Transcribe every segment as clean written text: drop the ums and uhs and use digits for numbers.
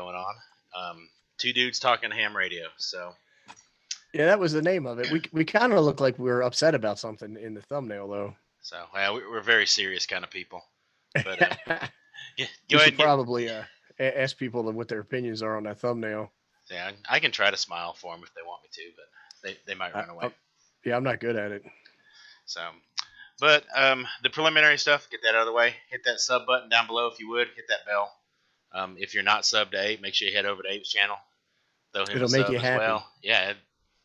going on. Two dudes talking ham radio. So Yeah, that was the name of it. We kind of look like we were upset about something in the thumbnail, though. well, we're very serious kind of people. But yeah, We go ahead should and get. probably ask people what their opinions are on that thumbnail. Yeah, I can try to smile for them if they want me to, but they might run away. Yeah, I'm not good at it. So, but the preliminary stuff, get that out of the way. Hit that sub button down below if you would. Hit that bell. If you're not subbed to Ape, make sure you head over to Ape's channel. Throw him It'll a make sub you as happy. well. Yeah,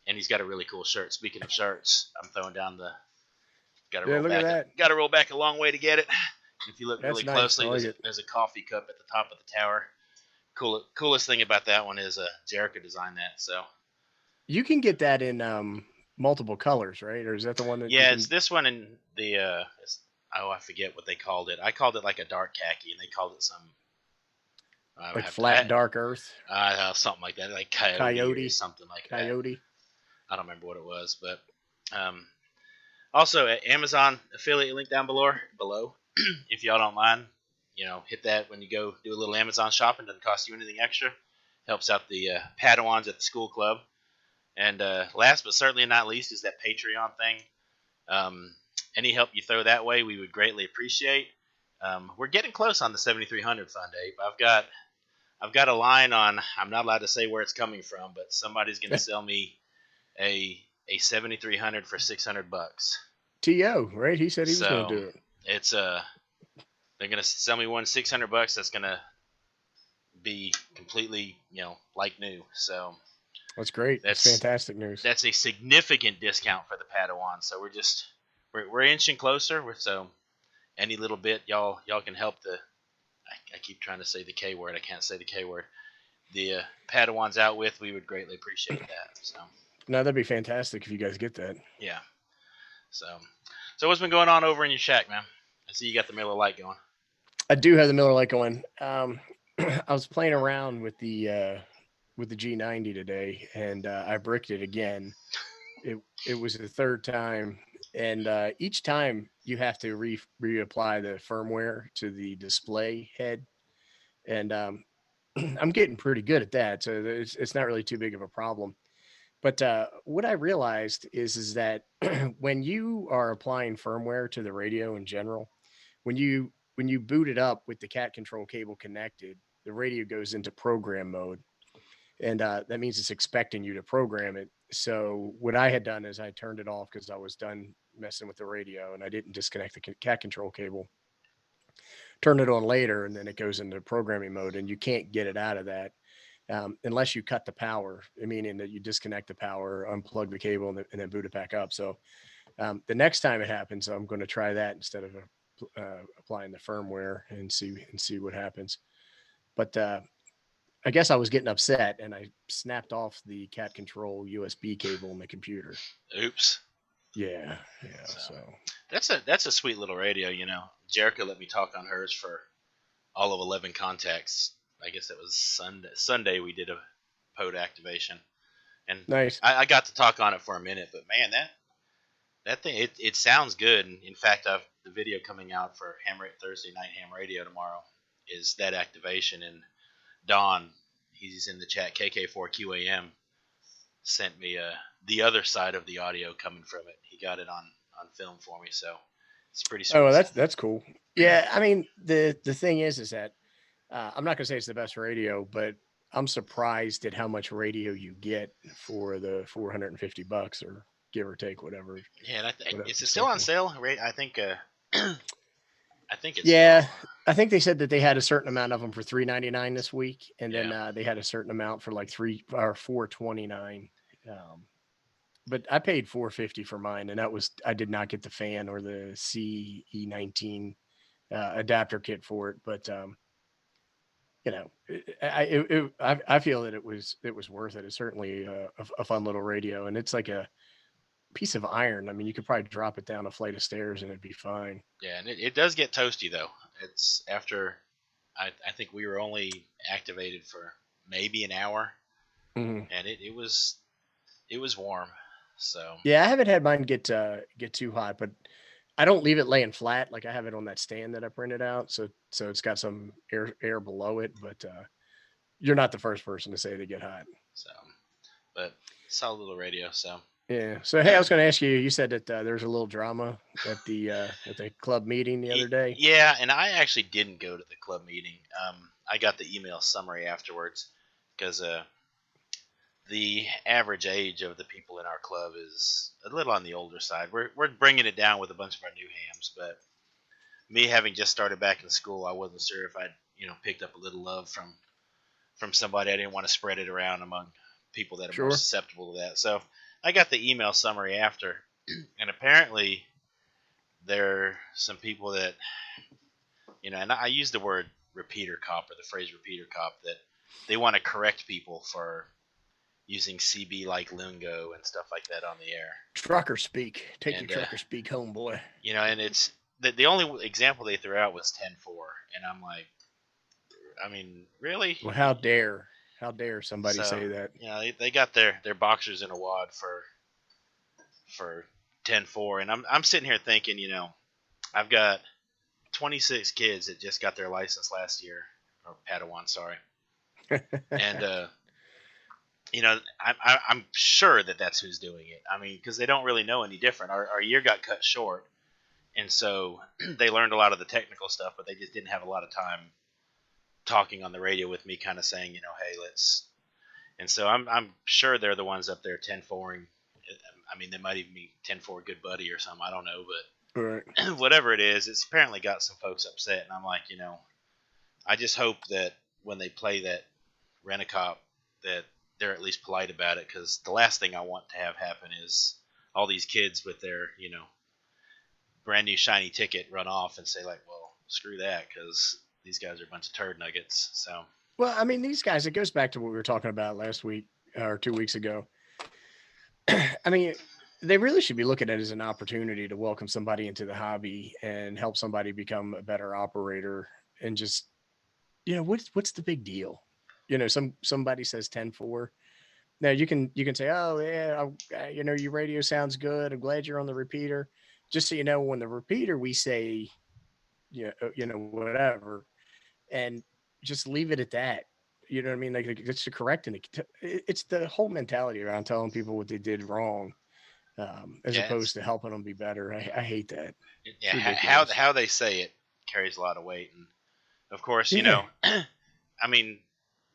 and he's got a really cool shirt. Speaking of shirts, I'm throwing down the. Got to roll back a long way to get it. If you look really closely, there's a coffee cup at the top of the tower. Coolest thing about that one is Jericho designed that. So you can get that in multiple colors, right? Or is that the one that? Yeah, it's this one in the. I forget what they called it. I called it like a dark khaki, and they called it some. Like flat dark earth. Something like that, like coyote or something like that. Coyote. I don't remember what it was, but also Amazon affiliate link down below. If y'all don't mind, hit that when you go do a little Amazon shopping. Doesn't cost you anything extra. Helps out the Padawans at the school club. And last but certainly not least is that Patreon thing. Any help you throw that way, we would greatly appreciate. We're getting close on the 7,300 fund, Ape. I've got a line on. I'm not allowed to say where it's coming from, but somebody's going to sell me a 7,300 for $600. To, right? He said he was going to do it. It's they're going to sell me one $600. That's going to be completely like new. So that's great. That's fantastic news. That's a significant discount for the Padawan. So we're inching closer. So any little bit y'all can help the. I keep trying to say the K word. I can't say the K word. The Padawans out with, we would greatly appreciate that. So no, that'd be fantastic if you guys get that. Yeah. So what's been going on over in your shack, man? I see you got the Miller Lite going. I do have the Miller Lite going. I was playing around with the G90 today, and I bricked it again. It was the third time, and each time you have to reapply the firmware to the display head, and I'm getting pretty good at that, so it's not really too big of a problem. But what I realized is that when you are applying firmware to the radio in general, when you boot it up with the cat control cable connected, the radio goes into program mode. And that means it's expecting you to program it. So what I had done is I turned it off because I was done messing with the radio, and I didn't disconnect the cat control cable. Turn it on later, and then it goes into programming mode, and you can't get it out of that unless you cut the power, meaning that you disconnect the power, unplug the cable, and then boot it back up. So the next time it happens, I'm going to try that instead of applying the firmware and see what happens. But I guess I was getting upset, and I snapped off the cat control USB cable in the computer. Oops. Yeah. So that's a sweet little radio. Jericho let me talk on hers for all of 11 contacts. I guess it was Sunday we did a pod activation, and nice. I got to talk on it for a minute. But man, that thing it sounds good. And in fact, the video coming out for Thursday night ham radio tomorrow is that activation. And Don, he's in the chat. KK4QAM sent me the other side of the audio coming from it. He got it on film for me, so it's pretty sweet. Oh, that's cool. Yeah, I mean the thing is that I'm not gonna say it's the best radio, but I'm surprised at how much radio you get for the $450 or give or take whatever. Yeah, is it still on sale? I think. I think it's. Yeah, I think they said that they had a certain amount of them for $399 this week, and then they had a certain amount for like $429. But I paid $450 for mine, and I did not get the fan or the CE19 adapter kit for it, but I feel that it was worth it. It's certainly a fun little radio, and it's like a piece of iron. I mean, you could probably drop it down a flight of stairs and it'd be fine. Yeah, and it does get toasty though. It's after I think we were only activated for maybe an hour, and it was warm. So yeah, I haven't had mine get too hot, but I don't leave it laying flat. Like I have it on that stand that I printed out, so it's got some air below it, but You're not the first person to say they get hot. So, but solid little radio. So Yeah. So hey, I was going to ask you. You said that there's a little drama at the club meeting the other day. yeah, and I actually didn't go to the club meeting. I got the email summary afterwards because the average age of the people in our club is a little on the older side. We're bringing it down with a bunch of our new hams, but me having just started back in school, I wasn't sure if I'd picked up a little love from somebody. I didn't want to spread it around among people that are more susceptible to that. So I got the email summary after, and apparently there are some people that and I use the word repeater cop or the phrase repeater cop, that they want to correct people for using CB like lingo and stuff like that on the air. Trucker speak. Take your trucker speak home, boy. And it's the only example they threw out was 10-4, and I'm like, I mean, really? Well, how dare somebody say that? They got their boxers in a wad for 10-4, and I'm sitting here thinking, I've got 26 kids that just got their license last year, or Padawan, sorry, and I'm sure that's who's doing it. I mean, because they don't really know any different. Our year got cut short, and so they learned a lot of the technical stuff, but they just didn't have a lot of time talking on the radio with me, kind of saying, hey, let's. And so I'm sure they're the ones up there 10-4ing. I mean, they might even be 10-4 good buddy or something. I don't know, but right. Whatever it is, it's apparently got some folks upset. And I'm like, I just hope that when they play that Rent-A-Cop, that they're at least polite about it, because the last thing I want to have happen is all these kids with their, brand new shiny ticket run off and say, like, well, screw that, because these guys are a bunch of turd nuggets. So, well, I mean, these guys, it goes back to what we were talking about last week or 2 weeks ago. I mean, they really should be looking at it as an opportunity to welcome somebody into the hobby and help somebody become a better operator, and just, what's the big deal? Somebody says 10-4. Now you can say, oh yeah, your radio sounds good. I'm glad you're on the repeater. Just so you know, when the repeater, we say, whatever, and just leave it at that. You know what I mean? Like it's to correct, and it's the whole mentality around telling people what they did wrong, as opposed to helping them be better. I hate that. Yeah, how they say it carries a lot of weight, and of course, I mean,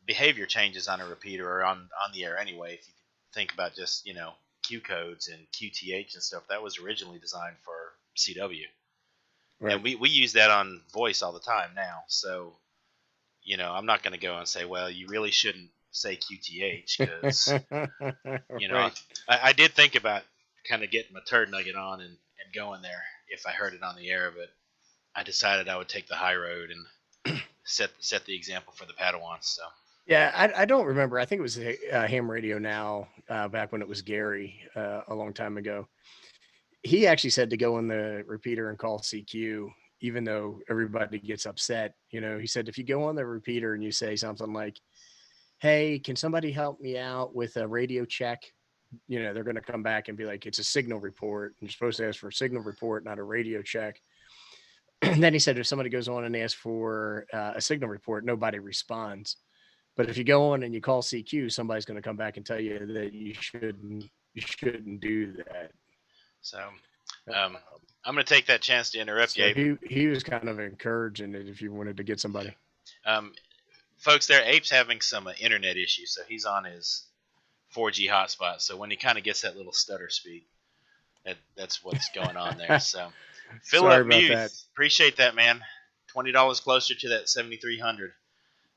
behavior changes on a repeater or on the air anyway. If you think about just Q codes and QTH and stuff, that was originally designed for CW, right. And we use that on voice all the time now. So I'm not going to go and say, well, you really shouldn't say QTH, because right. I did think about kind of getting my turd nugget on and going there if I heard it on the air, but I decided I would take the high road and set the example for the Padawans. So. Yeah, I don't remember. I think it was Ham Radio Now, back when it was Gary, a long time ago. He actually said to go on the repeater and call CQ, even though everybody gets upset. He said, if you go on the repeater and you say something like, hey, can somebody help me out with a radio check? They're going to come back and be like, it's a signal report. And you're supposed to ask for a signal report, not a radio check. And then he said, if somebody goes on and asks for a signal report, nobody responds. But if you go on and you call CQ, somebody's going to come back and tell you that you shouldn't do that. So I'm going to take that chance to interrupt you. He was kind of encouraging it if you wanted to get somebody. Folks, there, Ape's having some internet issues, so he's on his 4G hotspot. So when he kind of gets that little stutter speak, that's what's going on there. So fill up mute. Appreciate that, man. $20 closer to that 7,300.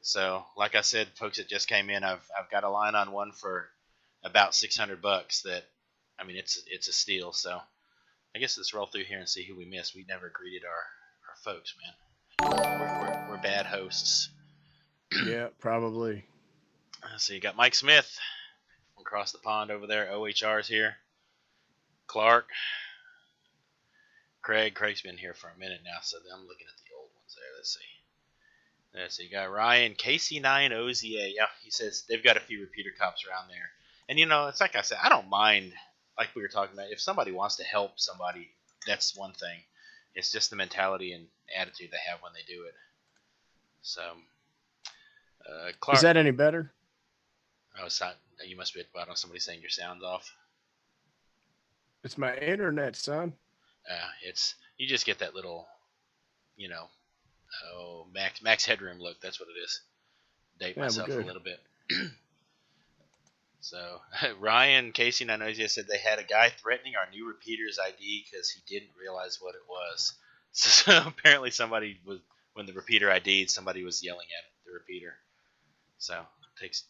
So, like I said, folks that just came in, I've got a line on one for about $600. That, I mean, it's a steal. So, I guess let's roll through here and see who we missed. We never greeted our folks, man. We're bad hosts. Yeah, probably. So you got Mike Smith from across the pond over there. OHR's here. Clark. Craig's been here for a minute now, so I'm looking at the old ones there. Let's see. So you got Ryan, KC9OZA. Yeah, he says they've got a few repeater cops around there. And, it's like I said, I don't mind, like we were talking about, if somebody wants to help somebody, that's one thing. It's just the mentality and attitude they have when they do it. So, Is Clark. that any better? Oh, it's not. You must be at the bottom. Somebody saying your sound's off. It's my internet, son. It's you just get that little, you know, max headroom look. That's what it is. Date Yeah, we're myself a good. little bit. So Ryan Casey and I know you said they had a guy threatening our new repeater's ID because he didn't realize what it was. So apparently somebody was when the repeater ID'd, somebody was yelling at the repeater. So takes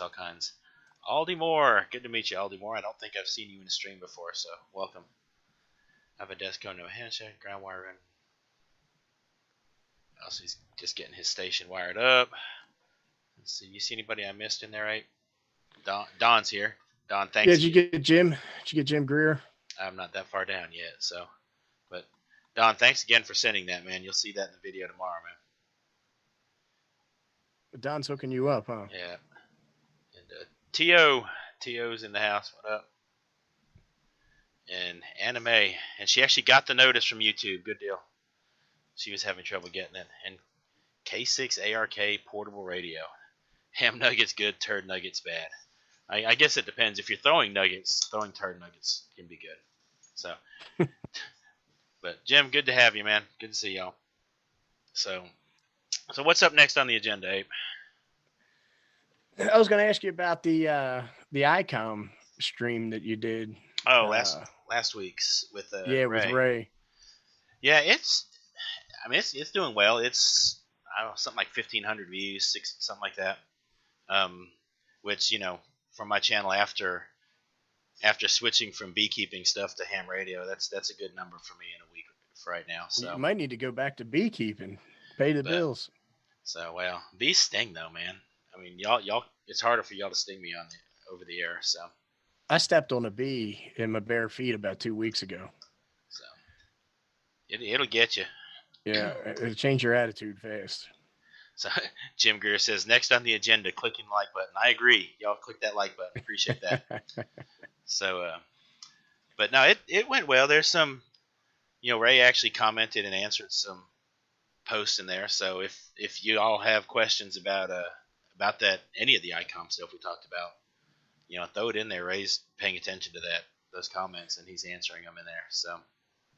all kinds. Aldi Moore, good to meet you, Aldi Moore. I don't think I've seen you in a stream before, so welcome. I have a desk code, no handshake, ground wire in. Also, he's just getting his station wired up. Let's see, you see anybody I missed in there, right? Don's here. Don, thanks. Yeah, did you get Jim? Did you get Jim Greer? I'm not that far down yet, so. But Don, thanks again for sending that, man. You'll see that in the video tomorrow, man. Don's hooking you up, huh? Yeah. And To's in the house. What up? And Anime, and she actually got the notice from YouTube. Good deal. She was having trouble getting it. And K6 ARK portable radio. Ham nuggets good, turd nuggets bad. I guess it depends. If you're throwing nuggets, throwing turd nuggets can be good. So, but Jim, good to have you, man. Good to see y'all. So what's up next on the agenda, Abe? I was going to ask you about the Icom stream that you did. Oh, last week's with Ray. with Ray. Yeah, it's doing well. It's I don't know, something like 1,500 views, something like that. Which from my channel after switching from beekeeping stuff to ham radio, that's a good number for me in a week for right now. So you might need to go back to beekeeping, pay the bills. So well, bees sting though, man. I mean, y'all, it's harder for y'all to sting me over the air. So I stepped on a bee in my bare feet about 2 weeks ago. So it'll get you. Yeah, it'll change your attitude fast. So Jim Greer says, next on the agenda, clicking the like button. I agree. Y'all click that like button. Appreciate that. So, but no, it went well. There's some, Ray actually commented and answered some posts in there. So if you all have questions about that, any of the Icom stuff we talked about, throw it in there. Ray's paying attention to those comments, and he's answering them in there.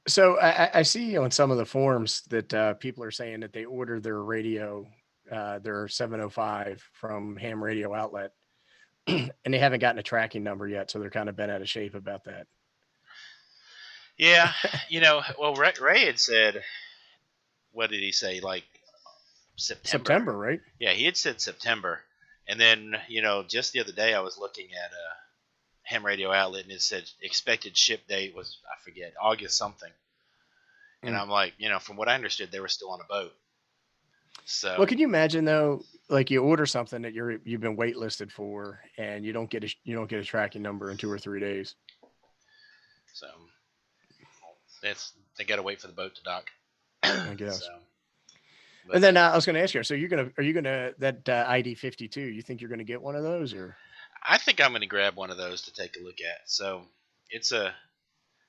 So I see on some of the forums that people are saying that they ordered their radio, their 705 from Ham Radio Outlet, and they haven't gotten a tracking number yet, so they're kind of bent out of shape about that. Yeah, well, Ray had said, what did he say? Like September, right? Yeah, he had said September, and then just the other day I was looking at Ham Radio Outlet, and it said expected ship date was, I forget, August something. And I'm like, from what I understood, they were still on a boat. So, well, can you imagine though, like you order something that you've been waitlisted for, and you don't get a tracking number in 2 or 3 days. So they got to wait for the boat to dock. I guess. And then I was going to ask you, so are you gonna that ID 52? You think you're going to get one of those, or? I think I'm going to grab one of those to take a look at. So it's a.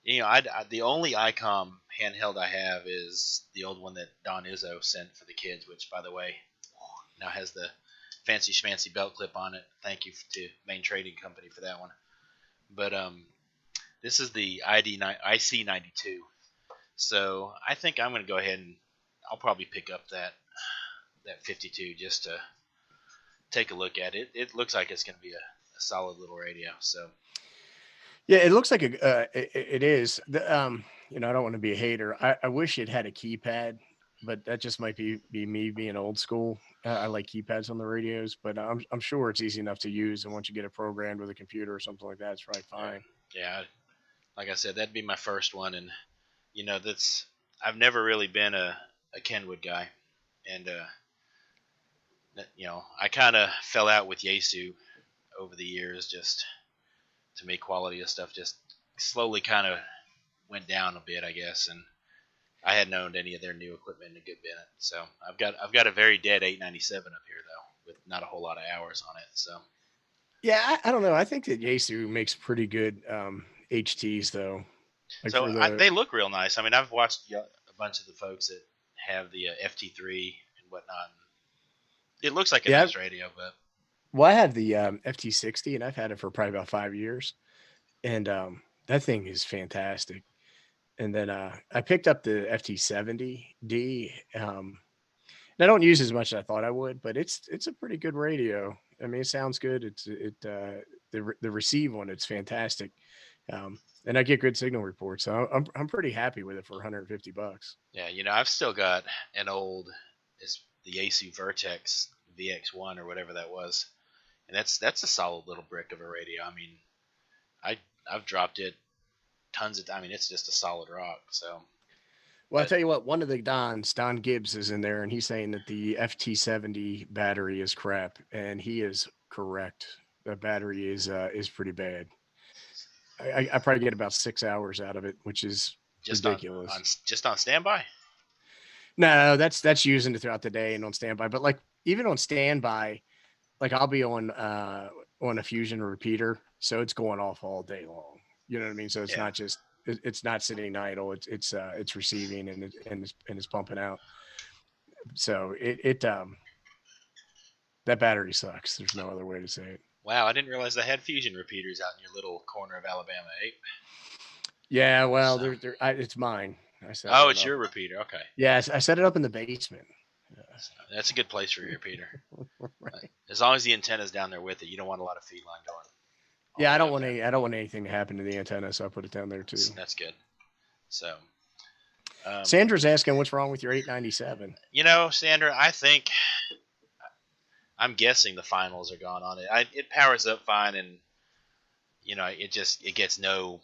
the only Icom handheld I have is the old one that Don Izzo sent for the kids, which, by the way, now has the fancy schmancy belt clip on it. Thank you to Main Trading Company for that one. But this is the IC92. So I think I'm going to go ahead and I'll probably pick up that 52 just to take a look at it. It looks like it's going to be a solid little radio. So. Yeah, it looks like it is. I don't want to be a hater. I wish it had a keypad, but that just might be me being old school. I like keypads on the radios, but I'm sure it's easy enough to use. And once you get it programmed with a computer or something like that, it's probably fine. Yeah, like I said, that'd be my first one, and I've never really been a Kenwood guy, and I kind of fell out with Yaesu over the years. Just to me, quality of stuff just slowly kind of went down a bit, I guess, and I hadn't owned any of their new equipment in a good minute. So I've got a very dead 897 up here though, with not a whole lot of hours on it. So yeah, I don't know. I think that Yaesu makes pretty good HTs though. Like so they look real nice. I mean, I've watched a bunch of the folks that have the FT3 and whatnot. It looks like a Yeah. nice radio, but Well, I have the FT60, and I've had it for probably about 5 years, and that thing is fantastic. And then I picked up the FT70D. And I don't use as much as I thought I would, but it's a pretty good radio. I mean, it sounds good. The receive one, it's fantastic, and I get good signal reports. So I'm pretty happy with it for $150. yeah, I've still got an old, it's the Yaesu Vertex VX1 or whatever that was, and that's a solid little brick of a radio. I mean, I've dropped it tons of. I mean, it's just a solid rock. So, Well, I'll tell you what, one of the Don Gibbs is in there, and he's saying that the FT70 battery is crap, and he is correct. The battery is pretty bad. I probably get about 6 hours out of it, which is just ridiculous. just on standby. No, that's using it throughout the day and on standby. But like even on standby, like I'll be on a Fusion repeater, so it's going off all day long. You know what I mean? So it's not just it's not sitting idle. It's receiving and it's pumping out. So it that battery sucks. There's no other way to say it. Wow, I didn't realize they had Fusion repeaters out in your little corner of Alabama, eh? Yeah, well, it's mine. It's your repeater. Okay. Yeah, I set it up in the basement. That's a good place for your repeater. Right. As long as the antenna's down there with it, you don't want a lot of feed line going. Yeah, I don't want anything to happen to the antenna, so I put it down there too. That's good. So, Sandra's asking what's wrong with your 897. Sandra, I think I'm guessing the finals are gone on it. It powers up fine, and it gets no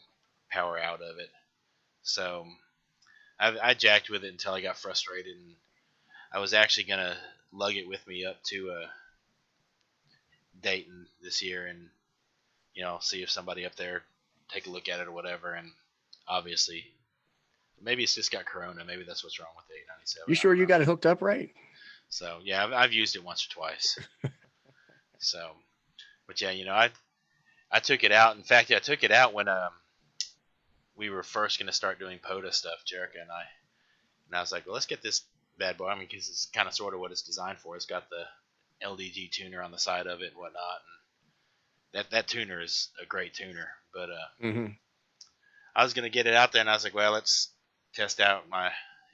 power out of it. So I jacked with it until I got frustrated, and I was actually gonna lug it with me up to Dayton this year, and see if somebody up there take a look at it or whatever. And obviously, maybe it's just got Corona. Maybe that's what's wrong with the 897. You sure you got it hooked up right? So yeah, I've used it once or twice. So, but yeah, I took it out. In fact, I took it out when we were first going to start doing POTA stuff, Jerica and I was like, well, let's get this bad boy. I mean, because it's kind of sort of what it's designed for. It's got the LDG tuner on the side of it and whatnot, and that tuner is a great tuner. But I was going to get it out there, and I was like, well, let's test out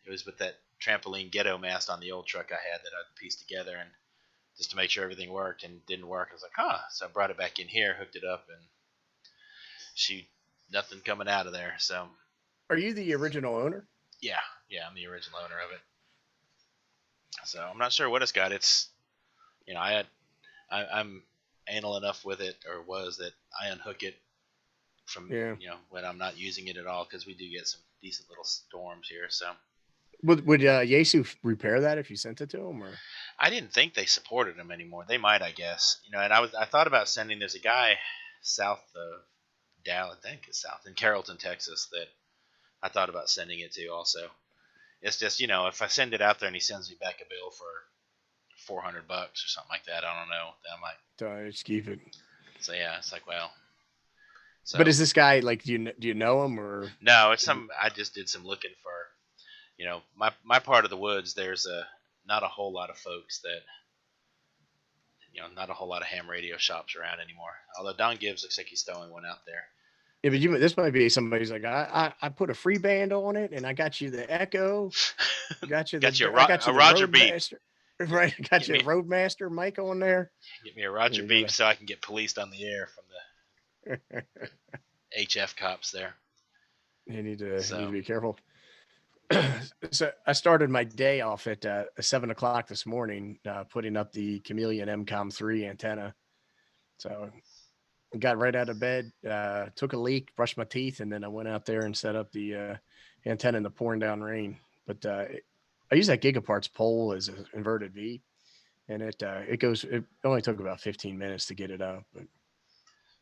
it was with that trampoline ghetto mast on the old truck I had that I'd pieced together, and just to make sure everything worked, and it didn't work. I was like, so I brought it back in here, hooked it up, and nothing coming out of there. So, are you the original owner? Yeah, I'm the original owner of it. So I'm not sure what it's got. It's, I'm anal enough with it, or was, that I unhook it from when I'm not using it at all, because we do get some decent little storms here. So would Yaesu repair that if you sent it to him? Or I didn't think they supported them anymore. They might, I guess. And I thought about sending. There's a guy south of Dallas, I think it's south in Carrollton, Texas, that I thought about sending it to also. It's just, if I send it out there and he sends me back a bill for $400 or something like that, I don't know. That might just keep it. So yeah, it's like, well. So, but is this guy like? Do you know him or? No, it's some. I just did some looking for. My part of the woods. There's not a whole lot of folks that. Not a whole lot of ham radio shops around anymore. Although Don Gibbs looks like he's throwing one out there. Yeah, but this might be somebody's like, I put a free band on it, and I got you the Echo, got you a Roger Beep, right? Got you a Roadmaster mic on there. Get me a Roger Beep so I can get policed on the air from the HF cops there. You need to be careful. So I started my day off at 7:00 this morning, putting up the Chameleon MCOM 3 antenna. So I got right out of bed, took a leak, brushed my teeth, and then I went out there and set up the antenna in the pouring down rain. But I use that Gigaparts pole as an inverted V, and it only took about 15 minutes to get it up. But.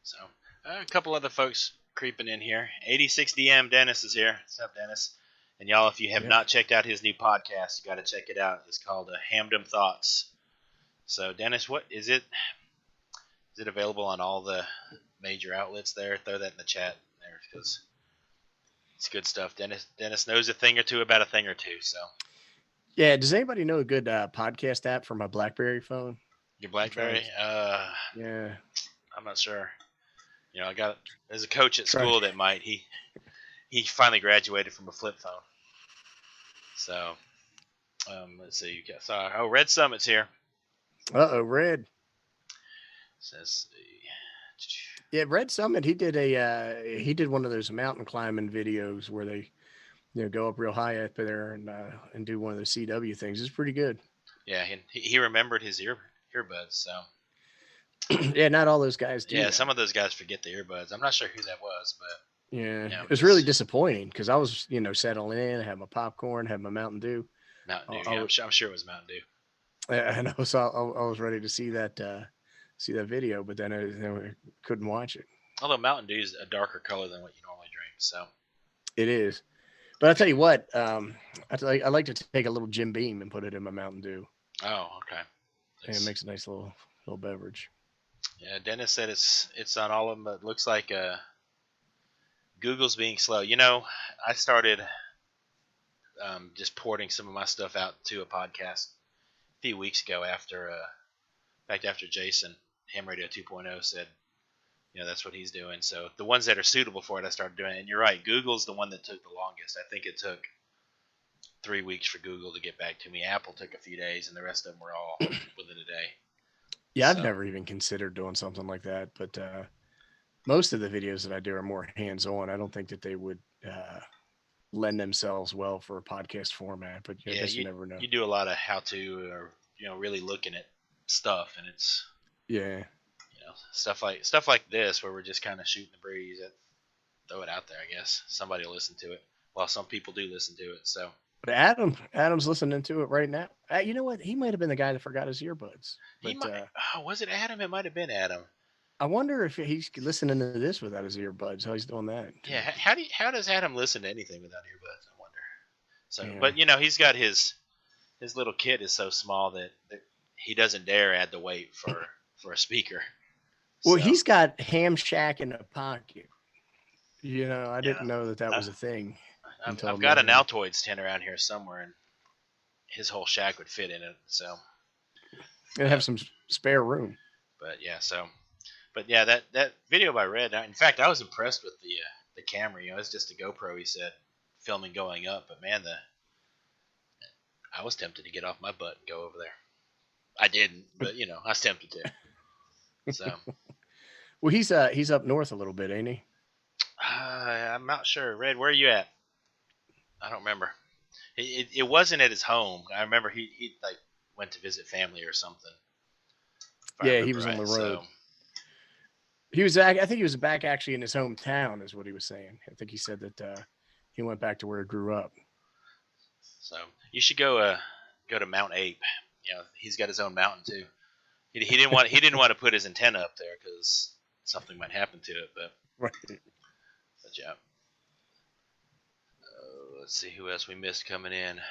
So a couple other folks creeping in here. 8060M Dennis is here. What's up, Dennis? And y'all, if you have not checked out his new podcast, you got to check it out. It's called Hamdom Thoughts. So, Dennis, what is it? Is it available on all the major outlets there? Throw that in the chat there, because it's good stuff. Dennis knows a thing or two about a thing or two. So, Yeah. Does anybody know a good podcast app for my BlackBerry phone? Your BlackBerry? Yeah. I'm not sure. There's a coach at Try. school that might. He finally graduated from a flip phone. So, let's see. Red Summit's here. Red. Says, Yeah, Red Summit. He did one of those mountain climbing videos where they go up real high up there and do one of the CW things. It's pretty good. yeah, he remembered his earbuds. So yeah, not all those guys do. yeah, that. some of those guys forget the earbuds. I'm not sure who that was, but yeah, it was really disappointing because I was settling in, had my popcorn, had my Mountain Dew. Mountain Dew. I'm sure it was Mountain Dew. And I was ready to see that video, but then I couldn't watch it. Although Mountain Dew is a darker color than what you normally drink, so it is. But I'll tell you what, I like to take a little Jim Beam and put it in my Mountain Dew. Oh, okay. And it makes a nice little beverage. Yeah, Dennis said it's on all of them, but it looks like Google's being slow. I started just porting some of my stuff out to a podcast a few weeks ago after Jason, Ham Radio 2.0, said, that's what he's doing. So the ones that are suitable for it, I started doing it. And you're right, Google's the one that took the longest. I think it took 3 weeks for Google to get back to me. Apple took a few days, and the rest of them were all within a day. Yeah, I've never even considered doing something like that, but most of the videos that I do are more hands-on. I don't think that they would lend themselves well for a podcast format, but I guess you never know. You do a lot of how-to or really looking at stuff, and it's stuff like this where we're just kind of shooting the breeze. Throw it out there, I guess somebody will listen to it. Well, some people do listen to it, so. But Adam's listening to it right now. You know what? He might have been the guy that forgot his earbuds. But, was it Adam? It might have been Adam. I wonder if he's listening to this without his earbuds. How he's doing that? Yeah. How does Adam listen to anything without earbuds? I wonder. So, yeah. But he's got his little kit is so small that he doesn't dare add the weight for a speaker. Well, he's got Ham Shack in a pocket. I didn't know that was a thing. I've got an Altoids tin around here somewhere, and his whole shack would fit in it. So, and have some spare room. But yeah, that video by Red. In fact, I was impressed with the camera. It's just a GoPro. He said filming going up, but man, I was tempted to get off my butt and go over there. I didn't, but I was tempted to. So, well, he's up north a little bit, ain't he? I'm not sure. Red, where are you at? I don't remember. It wasn't at his home. I remember he like went to visit family or something. Yeah, he was on the road. So. He was. I think he was back actually in his hometown, is what he was saying. I think he said that he went back to where he grew up. So you should go to Mount Ape. He's got his own mountain too. He didn't want to put his antenna up there because something might happen to it. But yeah. Let's see who else we missed coming in. I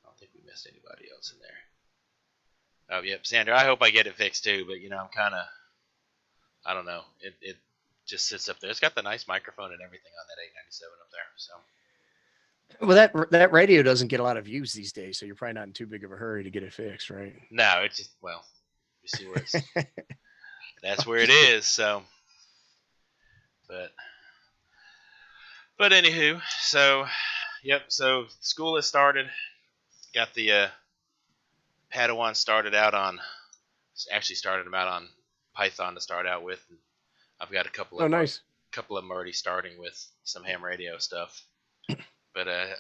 don't think we missed anybody else in there. Oh, yep, Sandra. I hope I get it fixed too, but I'm kind of, I don't know. It just sits up there. It's got the nice microphone and everything on that 897 up there. So. Well, that radio doesn't get a lot of views these days, so you're probably not in too big of a hurry to get it fixed, right? No, it's just you see where it's. That's where it is. So, But anywho, so school has started. Got the Padawan started them out on Python to start out with. I've got a couple of couple of them already starting with some ham radio stuff. But I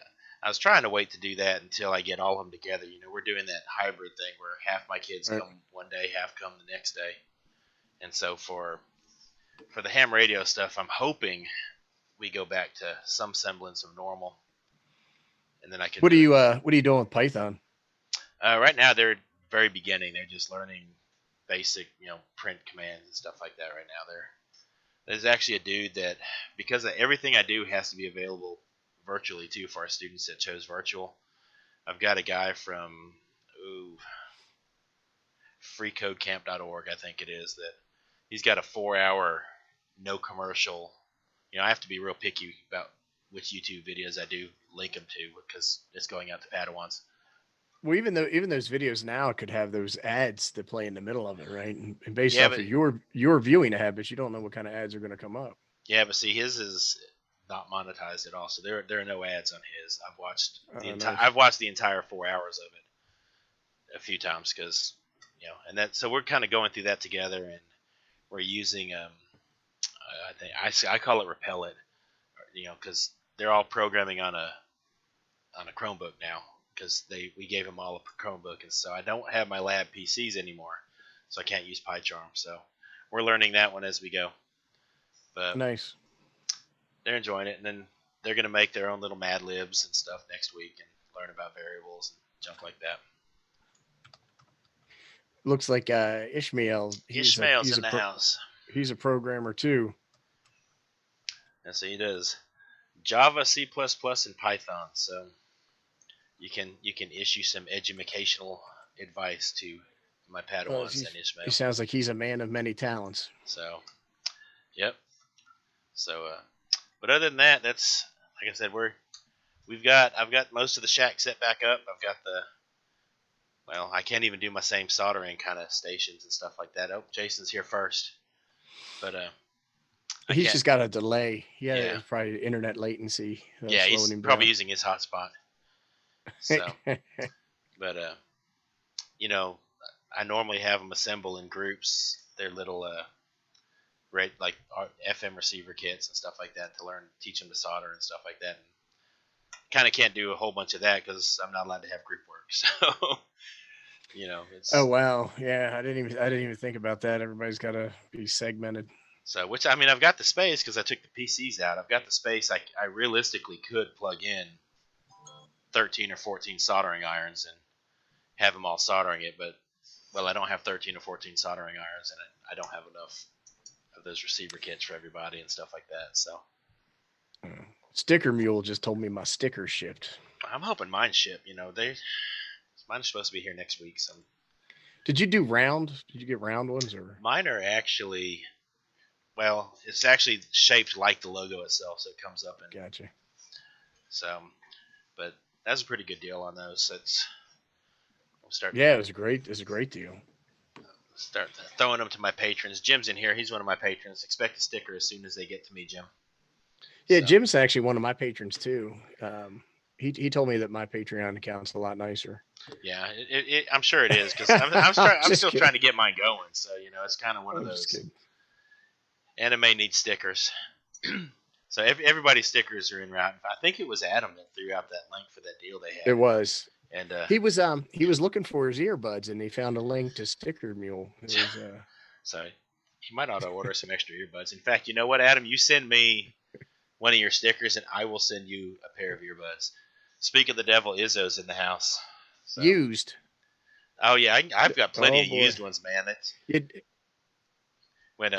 was trying to wait to do that until I get all of them together. We're doing that hybrid thing where half my kids come one day, half come the next day. And so for the ham radio stuff, I'm hoping we go back to some semblance of normal, and then I can. What are you doing with Python? Right now, they're very beginning. They're just learning basic, print commands and stuff like that. Right now, there's actually a dude that, because everything I do has to be available virtually too for our students that chose virtual. I've got a guy from freecodecamp.org, I think it is, that he's got a 4-hour no commercial. I have to be real picky about which YouTube videos I do link them to because it's going out to Padawans. Well, even those videos now could have those ads that play in the middle of it, right? And based Yeah, off but of your viewing habits, you don't know what kind of ads are going to come up. yeah, but see, his is not monetized at all, so there are no ads on his. I've watched the entire 4 hours of it a few times because and that so we're kind of going through that together, and we're using I think I call it Repellent, because they're all programming on a Chromebook now because we gave them all a Chromebook, and so I don't have my lab PCs anymore, so I can't use PyCharm. So we're learning that one as we go. But nice. They're enjoying it, and then they're going to make their own little Mad Libs and stuff next week and learn about variables and junk like that. Looks like Ishmael's in the house. He's a programmer too. And so he does Java, C++, and Python. So you can issue some educational advice to my Padawans and Ishmael. He sounds like he's a man of many talents. So, yep. So, but other than that, that's like I said, I've got most of the shack set back up. I've got I can't even do my same soldering kind of stations and stuff like that. Oh, Jason's here first, but he's just got a delay. Yeah, probably internet latency. Yeah, he's probably using his hotspot. So, but I normally have them assemble in groups. Their little like FM receiver kits and stuff like that to teach them to solder and stuff like that. And kind of can't do a whole bunch of that because I'm not allowed to have group work. So, it's. Oh wow, yeah, I didn't even think about that. Everybody's got to be segmented. So, which I mean, I've got the space because I took the PCs out. I've got the space. I realistically could plug in 13 or 14 soldering irons and have them all soldering it, but I don't have 13 or 14 soldering irons, and I don't have enough of those receiver kits for everybody and stuff like that. So, Sticker Mule just told me my sticker shipped. I'm hoping mine ship. Mine's supposed to be here next week. So, did you do round? Did you get round ones or? Mine are actually, it's actually shaped like the logo itself, so it comes up and. Gotcha. So, but that's a pretty good deal on those. Yeah, it was great. It's a great deal. Start throwing them to my patrons. Jim's in here. He's one of my patrons. Expect a sticker as soon as they get to me, Jim. Yeah, so. Jim's actually one of my patrons too. He told me that my Patreon account's a lot nicer. Yeah, I'm sure it is because I'm still trying to get mine going. So it's kind of one of those. Anime needs stickers. So everybody's stickers are in route. I think it was Adam that threw out that link for that deal they had. It was. And he was looking for his earbuds and he found a link to Sticker Mule. So he might ought to order some extra earbuds. In fact, you know what, Adam? You send me one of your stickers and I will send you a pair of earbuds. Speak of the devil, Izzo's in the house. So. Used. Oh yeah, I've got plenty of used ones, man. When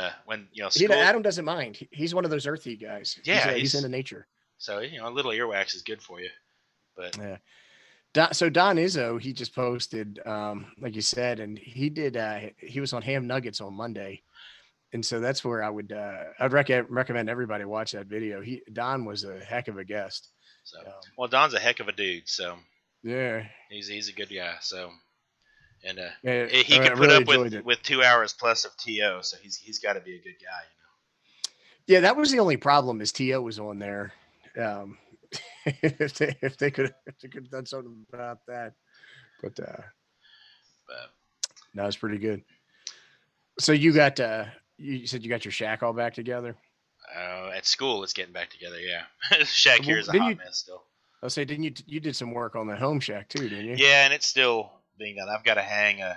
school... Adam doesn't mind. He's one of those earthy guys. Yeah, he's into nature. So a little earwax is good for you. But yeah. So Don Izzo, he just posted, like you said, and he did. He was on Ham Nuggets on Monday, and so that's where I'd recommend everybody watch that video. Don was a heck of a guest. So Don's a heck of a dude. So yeah, he's a good guy. So. And he can put up with 2 hours plus of TO, so he's got to be a good guy, Yeah, that was the only problem is TO was on there. If they could have done something about that, but no, it's pretty good. So you got you said you got your shack all back together? At school, it's getting back together. Yeah, shack here is a hot mess still. I'll say, didn't you did some work on the home shack too, didn't you? Yeah, and it's still being done. I've got to hang I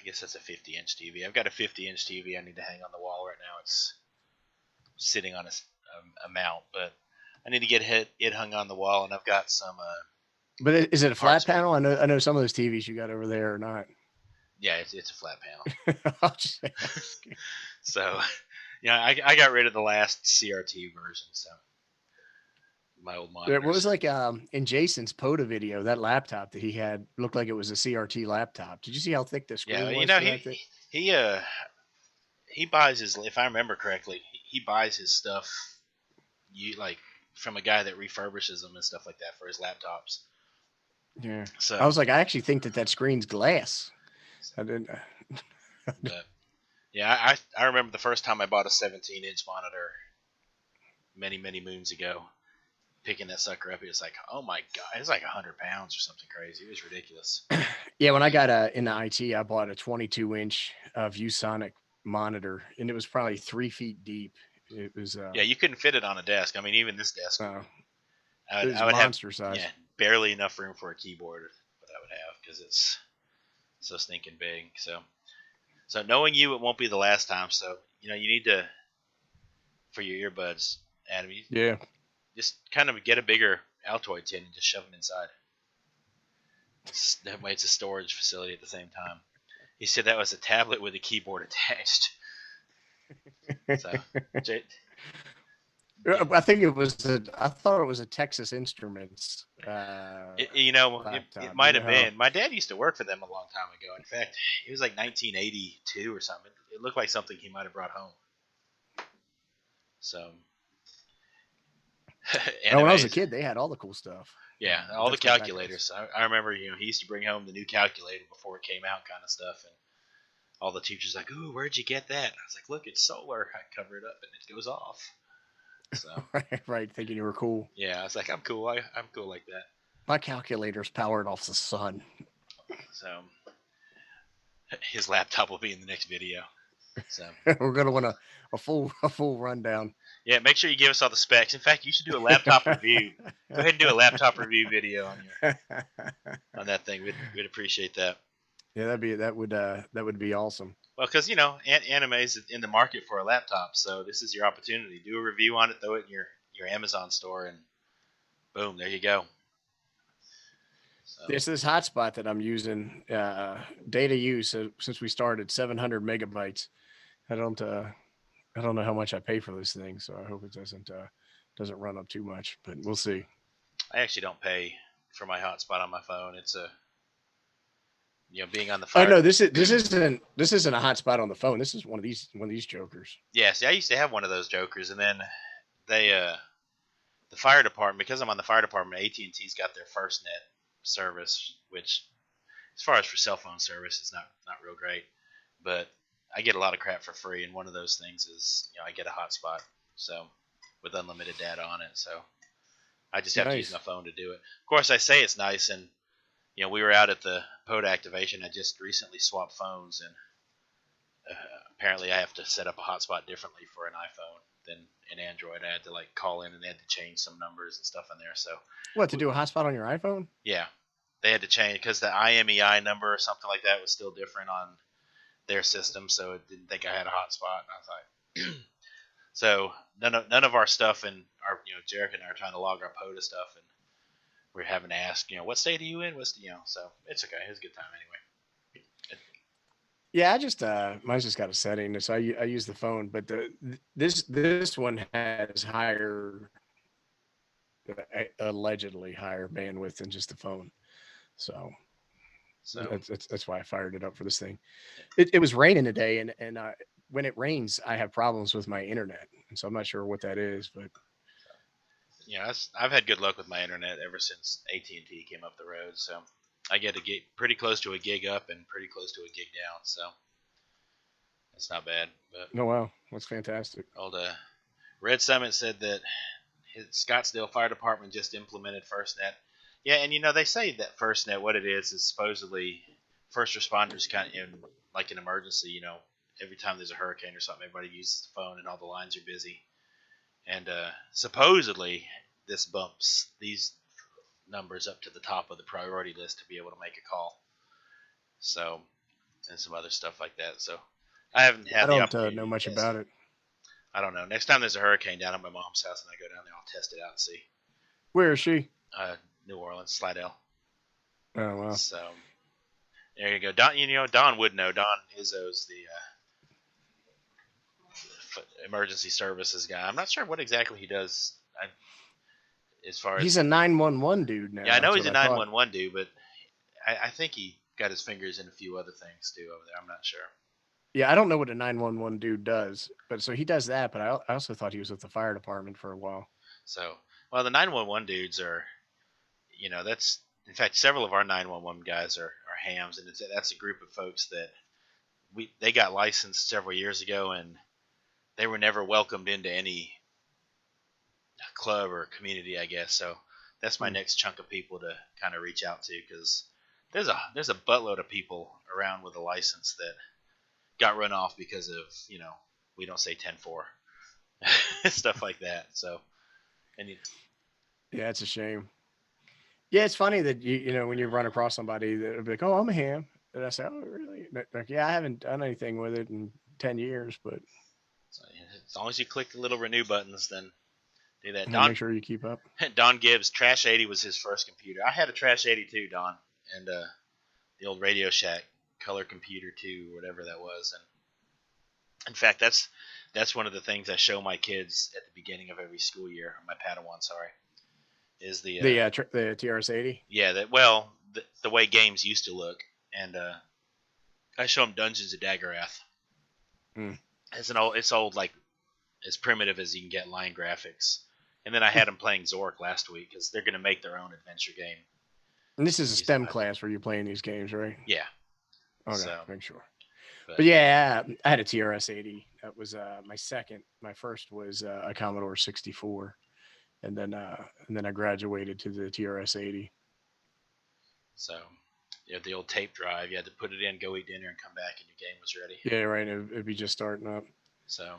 guess that's a 50-inch TV. I've got a 50-inch TV I need to hang on the wall right now. It's sitting on a mount, but I need to get it hung on the wall, and I've got some. But is it a flat panel? I know some of those TVs you got over there are not. Yeah, it's a flat panel. So, I got rid of the last CRT version, so. My old monitors. It was like in Jason's POTA video, that laptop that he had looked like it was a CRT laptop. Did you see how thick the screen was? He buys his, if I remember correctly, he buys his stuff you like from a guy that refurbishes them and stuff like that for his laptops. Yeah. So I was like, I actually think that screen's glass. I didn't. but yeah, I remember the first time I bought a 17-inch monitor many moons ago. Picking that sucker up, it was like, oh my god, it's like 100 pounds or something crazy. It was ridiculous. Yeah, when I got into IT, I bought a 22-inch ViewSonic monitor, and it was probably 3 feet deep. It was Yeah, you couldn't fit it on a desk. I mean, even this desk, it was I would have monster size. barely enough room for a keyboard, but I would have because it's so stinking big. So knowing you, it won't be the last time. So you need to for your earbuds, Adam. Yeah. Just kind of get a bigger Altoid tin and just shove it inside. That way it's a storage facility at the same time. He said that was a tablet with a keyboard attached. So, I think it was. I thought it was a Texas Instruments. it might have been. My dad used to work for them a long time ago. In fact, it was like 1982 or something. It looked like something he might have brought home. So, when I was a kid, they had all the cool stuff. Yeah, all the calculators. I remember, he used to bring home the new calculator before it came out, kind of stuff, and all the teachers like, "Ooh, where'd you get that?" And I was like, "Look, it's solar." I cover it up and it goes off. So right, thinking you were cool. Yeah, I was like, "I'm cool. I'm cool like that." My calculator's powered off the sun. So his laptop will be in the next video. So we're gonna want a full rundown. Yeah, make sure you give us all the specs. In fact, you should do a laptop review. Go ahead and do a laptop review video on that thing. We'd appreciate that. Yeah, that would be awesome. Well, because anime is in the market for a laptop, so this is your opportunity. Do a review on it, throw it in your Amazon store, and boom, there you go. So. It's this hotspot that I'm using. Data use since we started 700 megabytes. I don't know how much I pay for this thing, so I hope it doesn't run up too much, but we'll see. I actually don't pay for my hotspot on my phone. It's being on the phone. Oh no, this isn't a hotspot on the phone. This is one of these jokers. Yeah, see, I used to have one of those jokers, and then the fire department, because I'm on the fire department, AT&T's got their FirstNet service, which, as far as for cell phone service, is not real great, but I get a lot of crap for free, and one of those things is I get a hotspot, so with unlimited data on it, so I just have to use my phone to do it. Of course, I say it's nice, and we were out at the POD activation. I just recently swapped phones, and apparently I have to set up a hotspot differently for an iPhone than an Android. I had to call in, and they had to change some numbers and stuff in there. So what, to do a hotspot on your iPhone? Yeah, they had to change because the IMEI number or something like that was still different on their system, so it didn't think I had a hotspot. And I was like, so none of our stuff, and our Jarek and I are trying to log our PODA stuff, and we're having to ask, what state are you in? So it's okay. It was a good time anyway. Yeah, I just mine's just got a setting, so I use the phone, but this one has allegedly higher bandwidth than just the phone, so that's why I fired it up for this thing. It was raining today, and when it rains, I have problems with my internet, and so I'm not sure what that is, but I've had good luck with my internet ever since AT&T came up the road, so I get pretty close to a gig up and pretty close to a gig down, so that's not bad. But oh wow, that's fantastic. Old Red Summit said that his Scottsdale Fire Department just implemented FirstNet. Yeah, and they say that FirstNet, what it is supposedly first responders kind of in an emergency. Every time there's a hurricane or something, everybody uses the phone and all the lines are busy. And supposedly this bumps these numbers up to the top of the priority list to be able to make a call. So, and some other stuff like that. So, I haven't had the opportunity. I don't know much about it. I don't know. Next time there's a hurricane down at my mom's house and I go down there, I'll test it out and see. Where is she? New Orleans, Slidell. Oh wow. So there you go. Don, Don would know. Don Izzo's the emergency services guy. I'm not sure what exactly he does. As far as he's a 911 dude now. Yeah, I know he's a 911 dude, but I think he got his fingers in a few other things too over there. I'm not sure. Yeah, I don't know what a 911 dude does, but so he does that. But I also thought he was with the fire department for a while. So, well, the 911 dudes are, that's in fact several of our 911 guys are hams, and that's a group of folks that they got licensed several years ago, and they were never welcomed into any club or community, I guess. So that's my next chunk of people to kind of reach out to, because there's a buttload of people around with a license that got run off because of we don't say 10-4 stuff like that. So yeah, it's a shame. Yeah, it's funny that when you run across somebody that'll be like, "Oh, I'm a ham," and I say, "Oh, really?" Like, yeah, I haven't done anything with it in 10 years, but so, as long as you click the little renew buttons, then do that. make sure you keep up. Don Gibbs, Trash 80 was his first computer. I had a Trash 82, Don, and the old Radio Shack Color Computer 2, or whatever that was. And in fact, that's one of the things I show my kids at the beginning of every school year. My Padawan, sorry, is the TRS-80. Yeah, the way games used to look, and I show them Dungeons of Daggerath. It's old, like as primitive as you can get line graphics. And then I had them playing Zork last week because they're going to make their own adventure game. And this is a STEM class where you're playing these games, right? Yeah. Okay, so, make sure. But yeah, I had a TRS-80. That was my second. My first was a Commodore 64, and then I graduated to the TRS-80. So you had the old tape drive. You had to put it in, go eat dinner, and come back, and your game was ready. Yeah, right. It'd be just starting up. So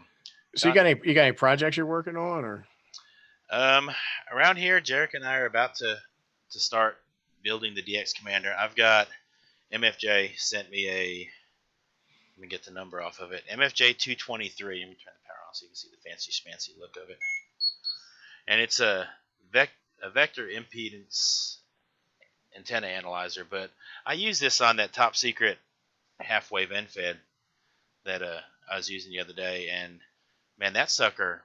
you got any projects you're working on, or? Around here, Jarek and I are about to start building the DX Commander. I've got MFJ sent me let me get the number off of it. MFJ 223. Let me turn the power on so you can see the fancy look of it. And it's a vector impedance antenna analyzer, but I use this on that top secret half-wave NFED that I was using the other day, and man, that sucker,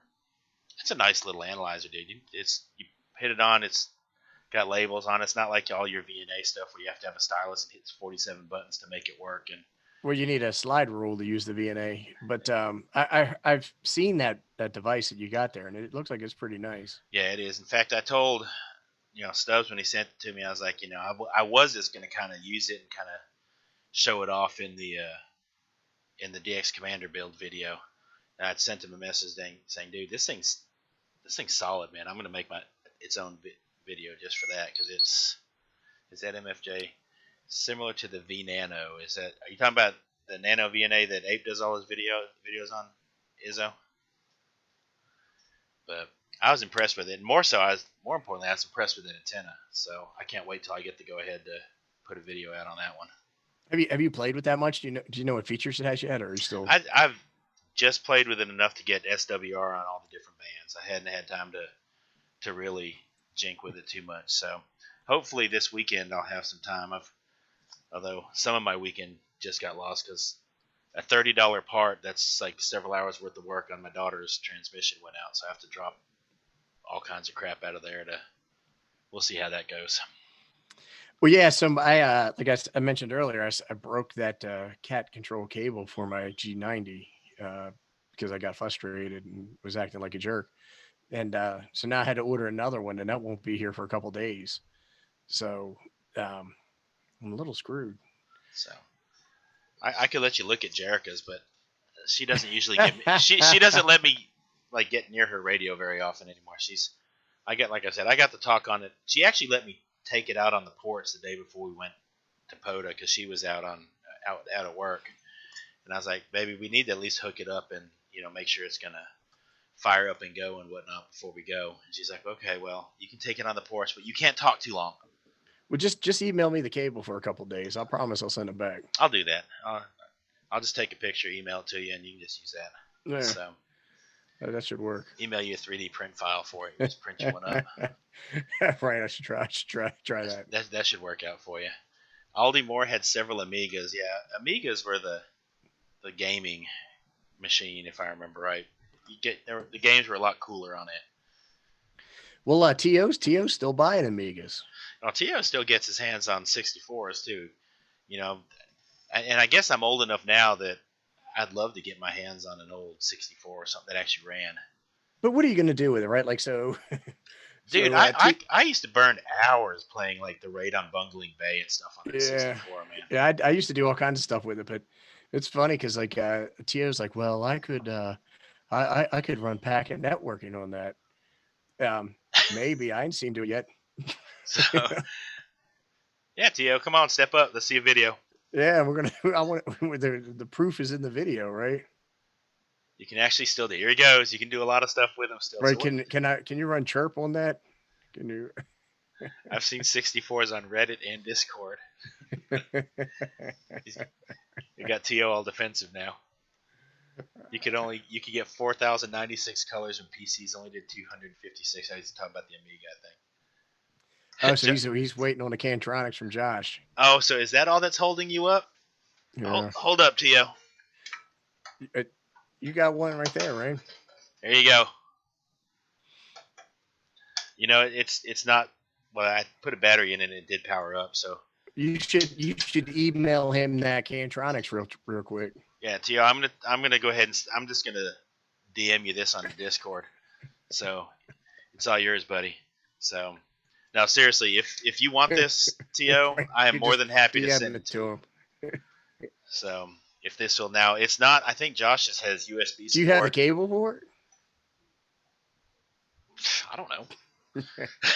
it's a nice little analyzer, dude. You hit it on, it's got labels on it. It's not like all your VNA stuff where you have to have a stylus and hit 47 buttons to make it work. And well, you need a slide rule to use the VNA, but I've seen that device that you got there, and it looks like it's pretty nice. Yeah, it is. In fact, I told Stubbs when he sent it to me, I was like, I was just going to kind of use it and kind of show it off in the DX Commander build video. And I'd sent him a message saying, dude, this thing's solid, man. I'm going to make its own video just for that, because is that MFJ similar to the V Nano? Are you talking about the Nano VNA that Ape does all his videos on, Izzo? But I was impressed with it. And more importantly, I was impressed with that antenna. So I can't wait till I get to go ahead to put a video out on that one. Have you played with that much? Do you know what features it has yet, or are you still? I've just played with it enough to get SWR on all the different bands. I hadn't had time to really jink with it too much. So hopefully this weekend I'll have some time. Although some of my weekend just got lost because a $30 part, that's like several hours worth of work on my daughter's transmission went out, so I have to drop all kinds of crap out of there. We'll see how that goes. Well, yeah. So I like I mentioned earlier, I broke that cat control cable for my G90 because I got frustrated and was acting like a jerk, and so now I had to order another one, and that won't be here for a couple days. So I'm a little screwed. So I could let you look at Jerica's, but she doesn't usually give me. she doesn't let me like get near her radio very often anymore. Like I said, I got to talk on it. She actually let me take it out on the porch the day before we went to POTA because she was out at work, and I was like, baby, we need to at least hook it up and make sure it's gonna fire up and go and whatnot before we go. And she's like, okay, well, you can take it on the porch, but you can't talk too long. Well, just email me the cable for a couple of days. I promise I'll send it back. I'll do that. I'll just take a picture, email it to you, and you can just use that. Yeah. So that should work. Email you a 3D print file for it. You just print you one up. Right. I should try that. That should work out for you. Aldi Moore had several Amigas. Yeah, Amigas were the gaming machine, if I remember right. The games were a lot cooler on it. Well, Tio's still buying Amigas. Well, Tio still gets his hands on 64s too, and I guess I'm old enough now that I'd love to get my hands on an old 64 or something that actually ran. But what are you going to do with it, right? Like, so, Dude, so, I used to burn hours playing like the raid on Bungling Bay and stuff on yeah, N64, man. yeah, I used to do all kinds of stuff with it, but it's funny because like, Tio's like, well, I could run packet networking on that. Maybe I ain't seen to it yet. So, yeah, Tio, come on, step up. Let's see a video. Yeah, we're gonna. I want the proof is in the video, right? You can actually still do. Here he goes. You can do a lot of stuff with him still. Right? So Can you run chirp on that? Can you? I've seen 64s on Reddit and Discord. You got Tio all defensive now. You could get 4,096 colors when PCs only did 256. I used to talk about the Amiga, I Oh, think. so he's waiting on the Cantronics from Josh. Oh, so is that all that's holding you up? Yeah. Hold up, Tio. You got one right there, right? There you go. You know, it's not. Well, I put a battery in it and it did power up. So you should email him that Cantronics real quick. yeah, Tio, I'm gonna go ahead and I'm just gonna DM you this on the Discord. So it's all yours, buddy. So now seriously, if you want this, Tio, I am more than happy to send it to him. So if this will now, it's not. I think Josh just has USB support. Do you have the cable for it? I don't know.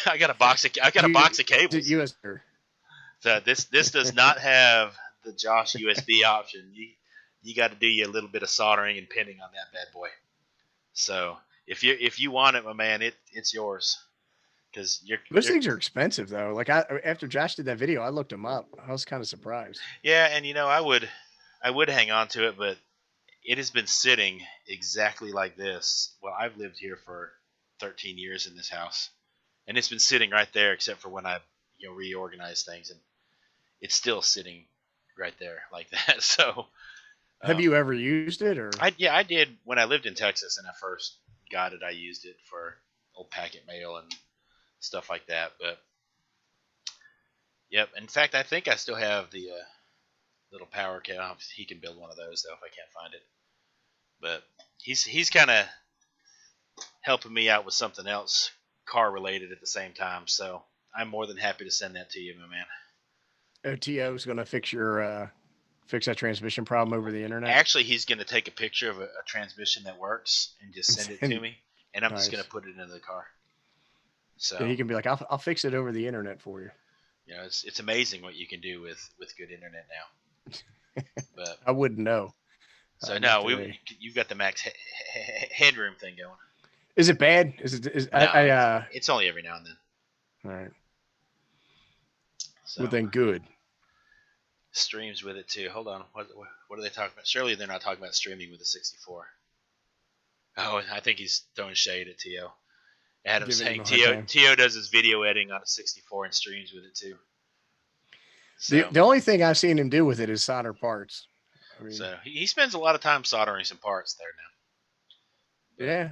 I got a box of cables. USB. So this does not have the Josh USB option. You got to do a little bit of soldering and pinning on that bad boy. So if you want it, my man, it's yours. Because those things are expensive though. Like after Josh did that video, I looked them up. I was kind of surprised. Yeah, and I would hang on to it, but it has been sitting exactly like this. Well, I've lived here for 13 years in this house, and it's been sitting right there, except for when I reorganize things, and it's still sitting right there like that. So, have you ever used it, or? I did when I lived in Texas, and I first got it. I used it for old packet mail and stuff like that. But yep, in fact, I think I still have the little power cable. He can build one of those though if I can't find it. But he's kind of helping me out with something else car related at the same time. So I'm more than happy to send that to you, my man. OTO is going to fix that transmission problem over the internet. Actually, he's going to take a picture of a transmission that works and just send it to me, and I'm just going to put it into the car. So yeah, he can be like, I'll fix it over the internet for you. You know, it's amazing what you can do with good internet now. But I wouldn't know. So no, you've got the max headroom thing going. Is it bad? No, it's only every now and then. All right. So, well, then good. Streams with it too. Hold on. What are they talking about? Surely they're not talking about streaming with the 64. Oh, I think he's throwing shade at Tio. Adam's saying Tio does his video editing on a 64 and streams with it too. So, the only thing I've seen him do with it is solder parts. I mean, so he spends a lot of time soldering some parts there now. Yeah.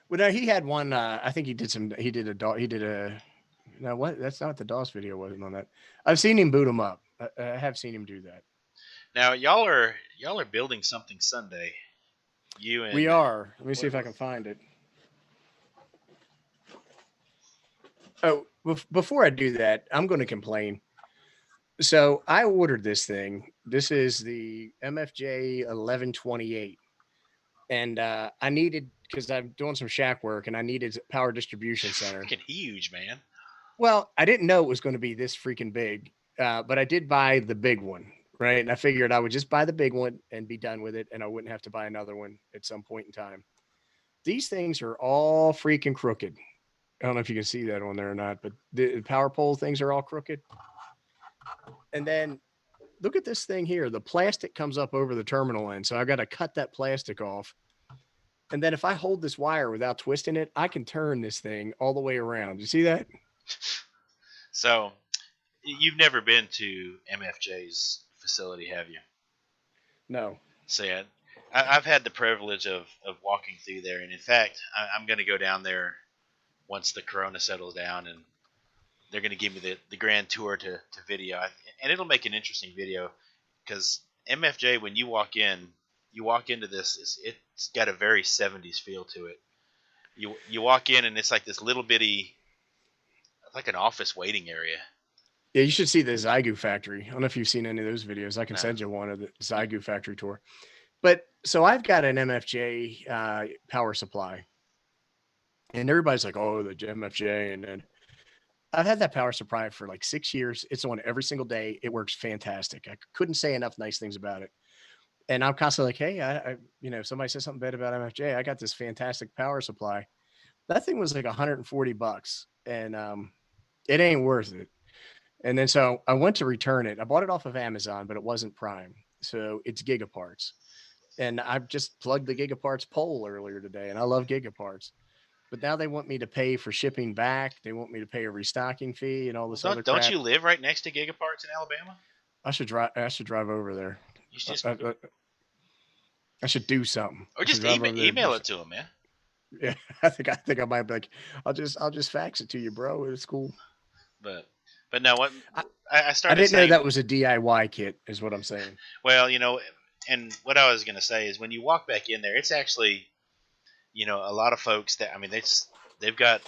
Well, no, he had one. I think he did a. No, what? That's not the DOS video. Wasn't on that. I've seen him boot him up. I have seen him do that. Now y'all are building something Sunday. We are. Let me see if I can find it. Oh, before I do that, I'm going to complain. So I ordered this thing. This is the MFJ 1128. And I needed, because I'm doing some shack work, and I needed a power distribution center. Freaking huge, man. Well, I didn't know it was going to be this freaking big, but I did buy the big one, right? And I figured I would just buy the big one and be done with it, and I wouldn't have to buy another one at some point in time. These things are all freaking crooked. I don't know if you can see that on there or not, but the power pole things are all crooked. And then look at this thing here. The plastic comes up over the terminal end. So I've got to cut that plastic off. And then if I hold this wire without twisting it, I can turn this thing all the way around. You see that? So you've never been to MFJ's facility, have you? No. So yeah, I've had the privilege of walking through there. And in fact, I'm going to go down there once the corona settles down, and they're going to give me the grand tour to video. And it'll make an interesting video because MFJ, when you walk into this, it's got a very 70s feel to it. You walk in and it's like this little bitty, like an office waiting area. Yeah, you should see the Zygu factory. I don't know if you've seen any of those videos. I can No. send you one of the Zygu factory tour. But so I've got an MFJ power supply, and everybody's like, "Oh, the MFJ," and then I've had that power supply for like 6 years. It's on every single day. It works fantastic. I couldn't say enough nice things about it. And I'm constantly like, "Hey, if somebody says something bad about MFJ, I got this fantastic power supply." That thing was like $140, and it ain't worth it. And then so I went to return it. I bought it off of Amazon, but it wasn't Prime. So it's Gigaparts. And I've just plugged the Gigaparts poll earlier today, and I love Gigaparts. But now they want me to pay for shipping back. They want me to pay a restocking fee and all this other Don't crap. you live right next to Gigaparts in Alabama? I should drive over there. You should just, I should do something. or just email it to them, man. Yeah, I think I might be like, I'll just fax it to you, bro. It's cool. But no, what I I started didn't know saying that was a DIY kit, is what I'm saying. well, and what I was going to say is when you walk back in there, it's actually, a lot of folks that, I mean, they've got,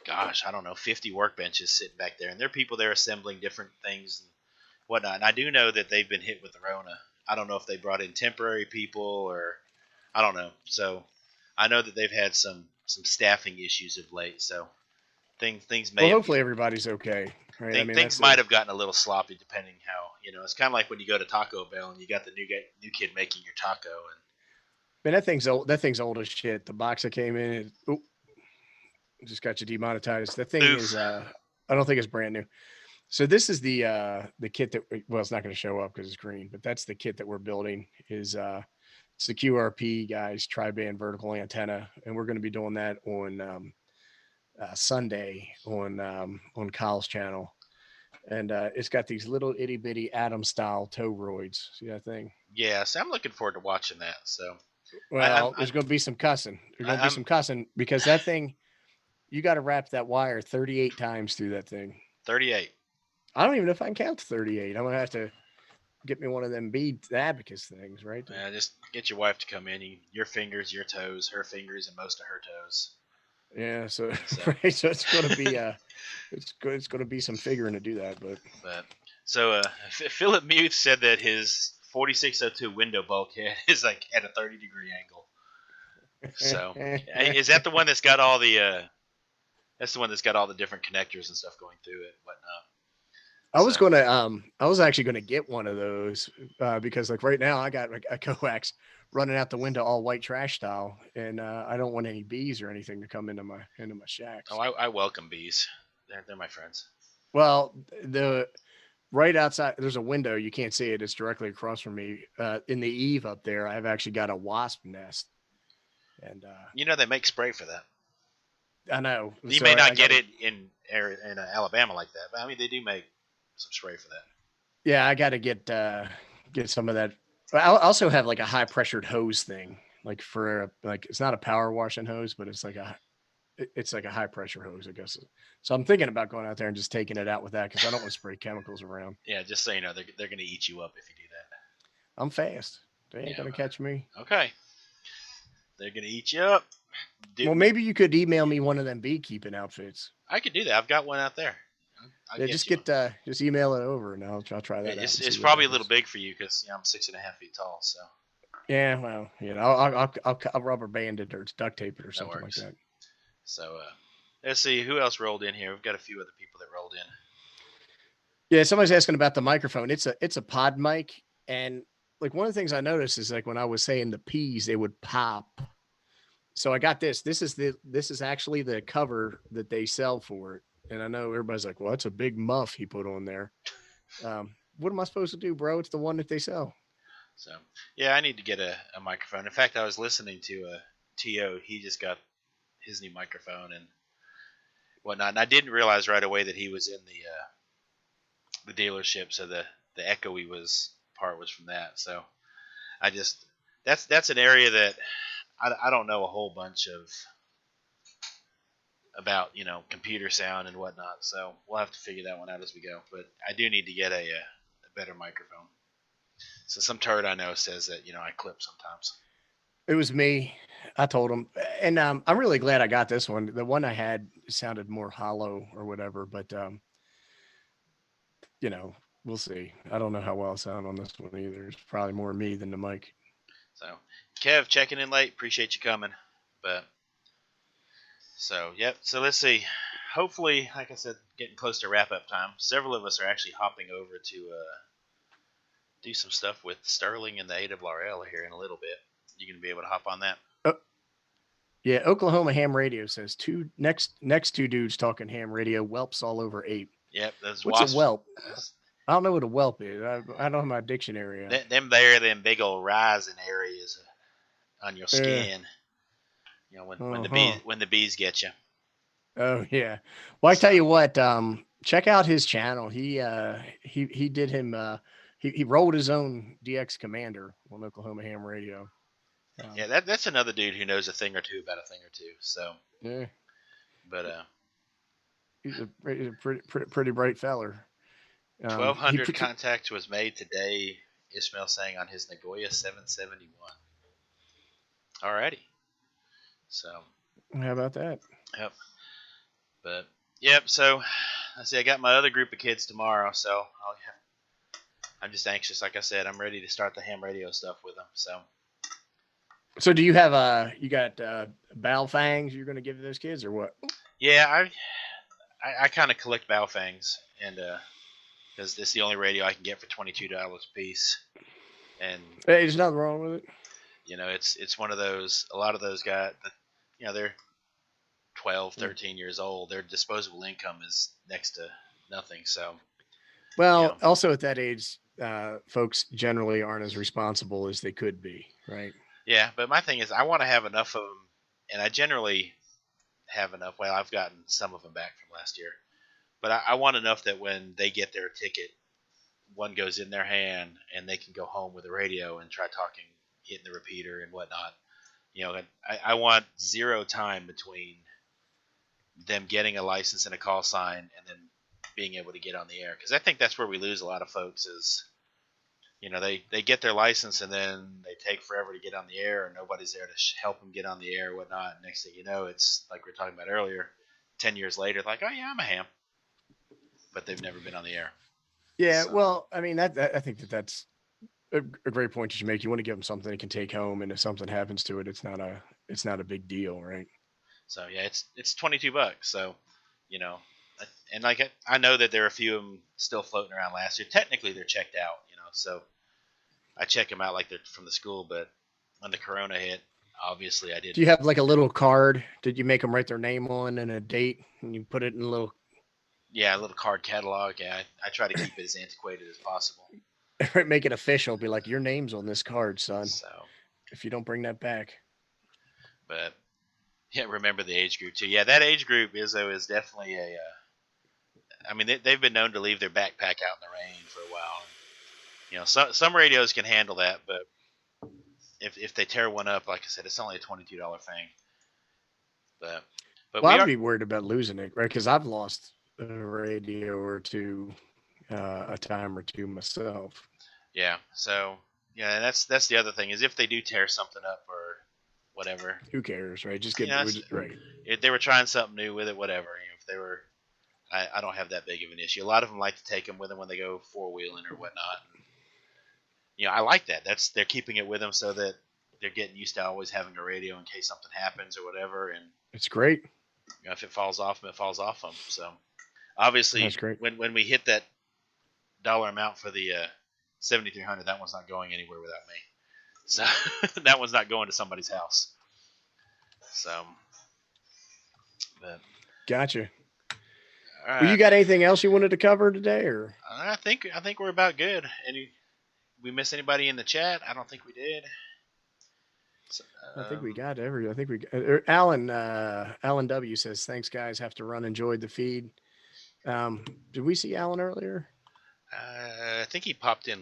gosh, I don't know, 50 workbenches sitting back there, and there are people there assembling different things and whatnot. And I do know that they've been hit with the Rona. I don't know if they brought in temporary people or I don't know. So I know that they've had some staffing issues of late. So things may Well, have, hopefully everybody's okay, right? I mean, things might have gotten a little sloppy depending how it's kind of like when you go to Taco Bell and you got the new kid making your taco and. Man, that thing's old. That thing's old as shit. The box that came in, just got you demonetized. That thing Oof. is, I don't think it's brand new. So this is the kit that, well, it's not going to show up because it's green, but that's the kit that we're building. Is it's the QRP guys tri-band vertical antenna, and we're going to be doing that on Sunday on Kyle's channel. And it's got these little itty bitty atom style toroids. See that thing? Yeah, so I'm looking forward to watching that. So. Well, there's going to be some cussing. There's going to be some cussing because that thing, you got to wrap that wire 38 times through that thing. 38. I don't even know if I can count to 38. I'm going to have to get me one of them bead abacus things, right? Yeah, just get your wife to come in. Your fingers, your toes, her fingers, and most of her toes. Yeah, so right, so it's going to be it's going to be some figuring to do that, but so Philip Muth said that his 4602 window bulkhead is like at a 30-degree angle. So is that the one that's got all the that's the one that's got all the different connectors and stuff going through it and whatnot? I was actually gonna get one of those because like right now I got a coax running out the window all white trash style, and I don't want any bees or anything to come into my shacks. Oh, I welcome bees. They're my friends. Well, the right outside there's a window, you can't see it, it's directly across from me. In the eave up there, I've actually got a wasp nest, and they make spray for that. I know you may not get it in Alabama like that, but I mean they do make some spray for that. Yeah, I got to get some of that. I also have like a high pressured hose thing, like for like it's not a power washing hose, but it's like a high pressure hose, I guess. So I'm thinking about going out there and just taking it out with that because I don't want to spray chemicals around. Yeah, just so you know, they're going to eat you up if you do that. I'm fast. They ain't going to catch me. Okay. They're going to eat you up. Well, maybe you could email me one of them beekeeping outfits. I could do that. I've got one out there. Just email it over and I'll try that out. It's probably a little big for you because I'm 6.5 feet tall. So. Yeah, well, I'll rubber band it or duct tape it or something like that. So let's see who else rolled in here. We've got a few other people that rolled in. Yeah, somebody's asking about the microphone. It's a pod mic, and like one of the things I noticed is like when I was saying the P's, they would pop. So I got this. This is actually the cover that they sell for it. And I know everybody's like, well, that's a big muff he put on there. What am I supposed to do, bro? It's the one that they sell. So, yeah, I need to get a microphone. In fact, I was listening to T.O. He just got his new microphone and whatnot. And I didn't realize right away that he was in the dealership. So the echoey part was from that. So I just that's an area that I don't know a whole bunch about computer sound and whatnot, so we'll have to figure that one out as we go. But I do need to get a better microphone. So some turd I know says that I clip sometimes. It was me. I told him, and I'm really glad I got this one. The one I had sounded more hollow or whatever, but you know, we'll see. I don't know how well I sound on this one either. It's probably more me than the mic. So, Kev, checking in late. Appreciate you coming. But so, yep. So let's see. Hopefully, like I said, getting close to wrap up time. Several of us are actually hopping over to do some stuff with Sterling and the ARRL here in a little bit. You gonna be able to hop on that? Yeah, Oklahoma Ham Radio says next two dudes talking ham radio. Whelps all over ape. Yep, those What's wasps. a whelp? I don't know what a whelp is. I don't have my dictionary. Them big old rising areas on your skin. You know, when the bees get you. Oh yeah. Well, I tell you what. Check out his channel. He did him. He rolled his own DX Commander on Oklahoma Ham Radio. Yeah, that's another dude who knows a thing or two about a thing or two. So yeah. But he's a pretty bright feller. 1,200 contact was made today. Ismail saying on his Nagoya 771. Alrighty. So how about that? Yep. But yep. So let's see. I got my other group of kids tomorrow, so I'm just anxious. Like I said, I'm ready to start the ham radio stuff with them. So do you have you got bow fangs you're going to give to those kids or what? Yeah, I kind of collect bow fangs, and because it's the only radio I can get for $22 a piece. And hey, there's nothing wrong with it. You know, it's one of those. A lot of those guys, you know, they're 12, 13 years old. Their disposable income is next to nothing. So, well, you know. Also at that age, folks generally aren't as responsible as they could be, right? Yeah, but my thing is, I want to have enough of them, and I generally have enough. Well, I've gotten some of them back from last year, but I want enough that when they get their ticket, one goes in their hand, and they can go home with the radio and try talking, hitting the repeater and whatnot. You know, I want zero time between them getting a license and a call sign and then being able to get on the air, because I think that's where we lose a lot of folks is, you know, they get their license and then they take forever to get on the air, and nobody's there to help them get on the air or whatnot. And next thing you know, it's like we were talking about earlier, 10 years later, like, oh yeah, I'm a ham, but they've never been on the air. Yeah, so. Well, I mean, I think that's a great point that you make. You want to give them something they can take home, and if something happens to it, it's not a big deal, right? So yeah, it's $22. So, you know, and like I know that there are a few of them still floating around last year. Technically, they're checked out, you know. So I check them out like they're from the school, but when the corona hit, obviously I didn't. Do you have like a little card? Did you make them write their name on and a date, and you put it in a little? Yeah, a little card catalog. Yeah, I try to keep it as antiquated as possible. Make it official. Be like, your name's on this card, son. So if you don't bring that back. But yeah, remember the age group too. Yeah, that age group is definitely a. I mean, they've been known to leave their backpack out in the rain for a while. You know, some radios can handle that, but if they tear one up, like I said, it's only a $22 thing. But well, I'd be worried about losing it, right? Because I've lost a radio or two, a time or two myself. Yeah. So yeah, and that's the other thing is if they do tear something up or whatever, who cares, right? Just get right. If they were trying something new with it, whatever. You know, if they were, I don't have that big of an issue. A lot of them like to take them with them when they go four-wheeling or whatnot. You know, I like that. They're keeping it with them so that they're getting used to always having a radio in case something happens or whatever. And it's great. You know, if it falls off them, it falls off them. So obviously, that's great. When we hit that dollar amount for the 7,300, that one's not going anywhere without me. So that one's not going to somebody's house. So, but gotcha. Right. Well, you got anything else you wanted to cover today, or? I think we're about good. We miss anybody in the chat? I don't think we did. So, I think we got every. I think we. Alan W says thanks, guys. Have to run. Enjoyed the feed. Did we see Alan earlier? I think he popped in.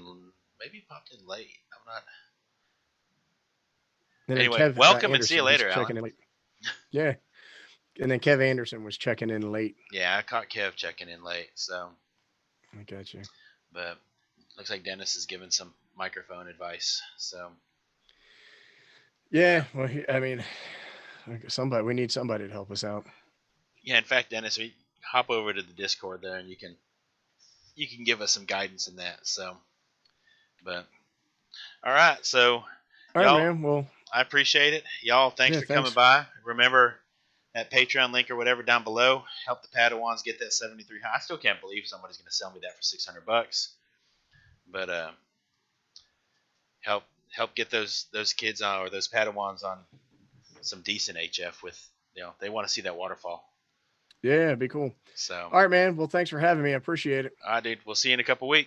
Maybe he popped in late. I'm not. And anyway, Kev, welcome and see you later, Alan. Yeah. And then Kev Anderson was checking in late. Yeah, I caught Kev checking in late, so. I got you. But looks like Dennis is giving some microphone advice, so. Yeah. Well, I mean, we need somebody to help us out. Yeah, in fact, Dennis, we hop over to the Discord there, and you can give us some guidance in that. So, but all right, so All right, y'all, man. Well, I appreciate it. Y'all, thanks yeah, for coming thanks. by. Remember that Patreon link or whatever down below. Help the Padawans get that 73. I still can't believe somebody's going to sell me that for $600. But help get those kids on, or those Padawans on some decent HF with, they want to see that waterfall. Yeah, it'd be cool. So, All right, man. Well, thanks for having me. I appreciate it. all right, dude. We'll see you in a couple weeks.